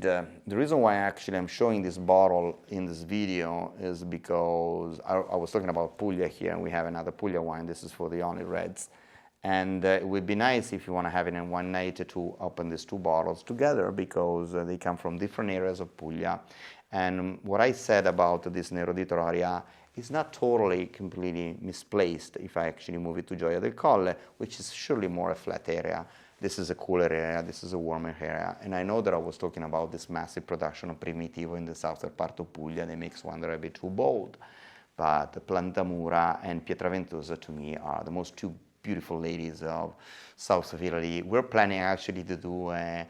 the reason why actually I'm showing this bottle in this video is because I was talking about Puglia here, and we have another Puglia wine. This is for the only reds. And it would be nice if you want to have it in one night to open these two bottles together, because they come from different areas of Puglia. And what I said about this Nero di Troria is not totally, completely misplaced if I actually move it to Gioia del Colle, which is surely more a flat area. This is a cooler area, this is a warmer area. And I know that I was talking about this massive production of Primitivo in the southern part of Puglia that makes one a bit too bold. But Plantamura and Pietraventosa, to me, are the most two beautiful ladies of south of Italy. We're planning actually to do a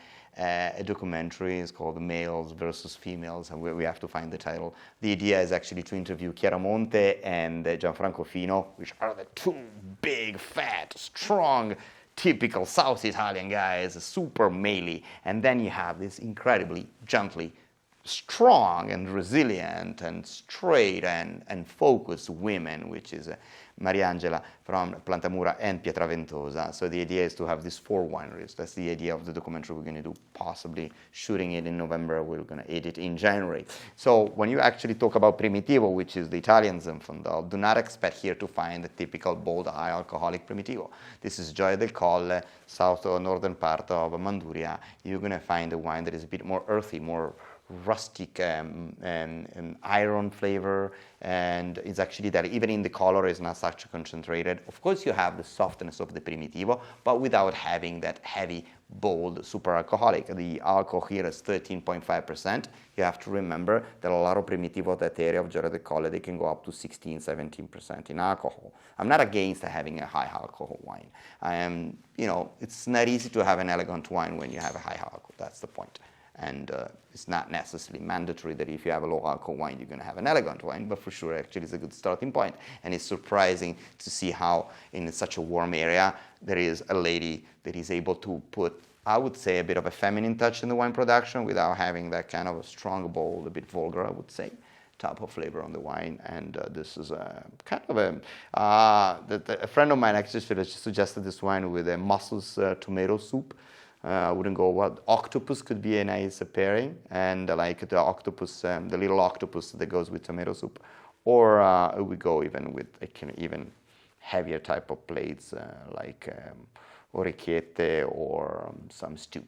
documentary. It's called Males versus Females, and we have to find the title. The idea is actually to interview Chiaramonte and Gianfranco Fino, which are the two big, fat, strong, typical South Italian guys, super maley. And then you have this incredibly gently strong and resilient and straight and focused women, which is Mariangela from Plantamura and Pietraventosa. So the idea is to have these four wineries. That's the idea of the documentary we're going to do, possibly shooting it in November. We're going to edit in January. So when you actually talk about Primitivo, which is the Italian Zinfandel, do not expect here to find the typical bold, high alcoholic Primitivo. This is Gioia del Colle, south or northern part of Manduria. You're going to find a wine that is a bit more earthy, more rustic iron flavor, and it's actually that even in the color is not such concentrated. Of course you have the softness of the Primitivo, but without having that heavy, bold, super alcoholic. The alcohol here is 13.5%. You have to remember that a lot of Primitivo, that area of Gioia del Colle, they can go up to 16, 17% in alcohol. I'm not against having a high alcohol wine. I am, it's not easy to have an elegant wine when you have a high alcohol. That's the point. And it's not necessarily mandatory that if you have a low alcohol wine, you're going to have an elegant wine, but for sure, actually, it's a good starting point. And it's surprising to see how, in such a warm area, there is a lady that is able to put, I would say, a bit of a feminine touch in the wine production without having that kind of a strong, bold, a bit vulgar, I would say, type of flavor on the wine. And this is a kind of a friend of mine actually suggested this wine with a mussels tomato soup. I wouldn't go, well, octopus could be a nice pairing, and like the octopus, the little octopus that goes with tomato soup. Or we go even with even heavier type of plates, like orecchiette or some stew.